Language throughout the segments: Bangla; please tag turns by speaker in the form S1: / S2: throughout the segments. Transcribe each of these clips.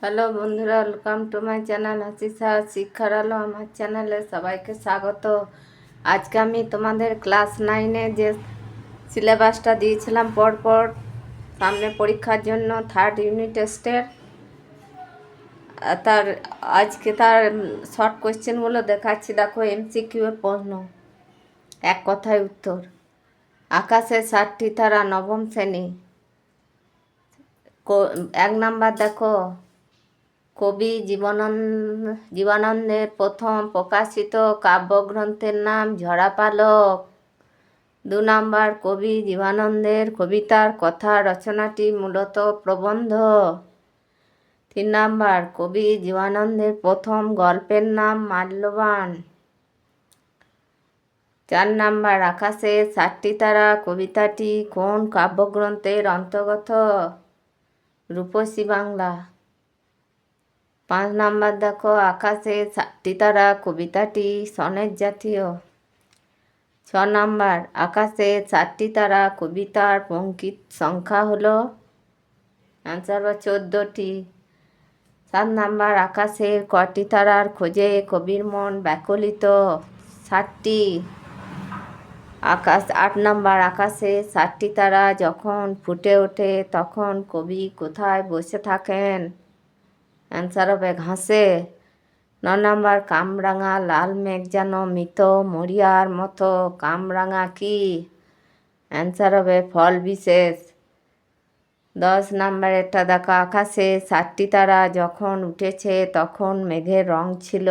S1: হ্যালো বন্ধুরা, ওয়েলকাম টু মাই চ্যানেল হাসিসা শিক্ষার আলো। আমার চ্যানেলে সবাইকে স্বাগত। আজকে আমি তোমাদের ক্লাস 9-এ যে সিলেবাসটা দিয়েছিলাম পরপর সামনে পরীক্ষার জন্য থার্ড ইউনিট টেস্টের, তার আজকে তার শর্ট কোয়েশ্চেনগুলো দেখাচ্ছি। দেখো, এমসিকিউর প্রশ্ন, এক কথায় উত্তর। আকাশে 7টি তারা, নবম শ্রেণী। এক নাম্বার দেখো, কবি জীবনানন্দের প্রথম প্রকাশিত কাব্যগ্রন্থের নাম ঝরাপালক। 2 নাম্বার, কবি জীবনানন্দের কবিতার কথা রচনাটি মূলত প্রবন্ধ। 3 নাম্বার, কবি জীবনানন্দের প্রথম গল্পের নাম মাল্যবান। 4 নাম্বার, আকাশে 7টি তারা কবিতাটি কোন কাব্যগ্রন্থের অন্তর্গত? রূপসী বাংলা। 5 নাম্বার দেখো, আকাশে 7টি তারা কবিতাটি সনেট জাতীয়। 6 নাম্বার, আকাশে 7টি তারা কবিতার পঙ্ক্তির সংখ্যা হলো, অ্যান্সার বা 14টি। 7 নাম্বার, আকাশের কটি তারার খোঁজে কবির মন ব্যাকুলিত? 7টি। 8 নাম্বার, আকাশে 7টি তারা যখন ফুটে ওঠে তখন কবি কোথায় বসে থাকেন? অ্যান্সার হবে ঘাসে। 9 নাম্বার, কামরাঙা লাল মেঘ যেন মৃত মরিয়ার মতো। কামরাঙা কি? অ্যান্সার হবে ফল বিশেষ। 10 নাম্বার, এটা দেখো, আকাশে 7টি তারা যখন উঠেছে তখন মেঘের রং ছিল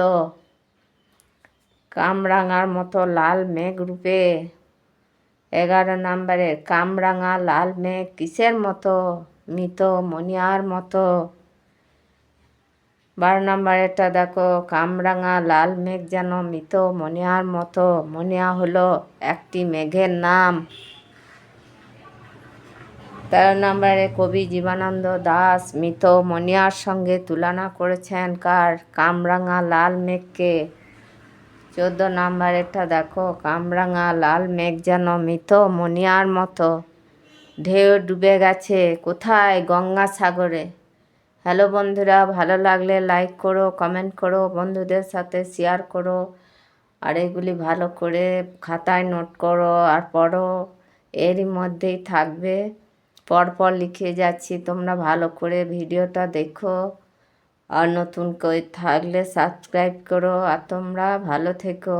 S1: কামরাঙার মতো লাল মেঘ রূপে। 11 নাম্বারে, কামরাঙা লাল মেঘ কিসের মতো? মৃত মনিয়ার মতো। 12 নাম্বার, এটা দেখো, কামরাঙা লাল মেঘ যেন মৃত মনিয়ার মতো। মনিয়া হলো একটি মেঘের নাম। 13 নাম্বারে, কবি জীবনানন্দ দাশ মৃত মনিয়ার সঙ্গে তুলনা করেছেন কার? কামরাঙা লাল মেঘকে। 14 নাম্বার, এটা দেখো, কামরাঙা লাল মেঘ যেন মৃত মনিয়ার মতো। ঢেউ ডুবে গেছে কোথায়? গঙ্গাসাগরে। হ্যালো বন্ধুরা, ভালো লাগলে লাইক করো, কমেন্ট করো, বন্ধুদের সাথে শেয়ার করো, আর এগুলি ভালো করে খাতায় নোট করো আর পড়ো। এরই মধ্যেই থাকবে, পরপর লিখে যাচ্ছি, তোমরা ভালো করে ভিডিওটা দেখো। আর নতুন করে থাকলে সাবস্ক্রাইব করো। আর তোমরা ভালো থেকো।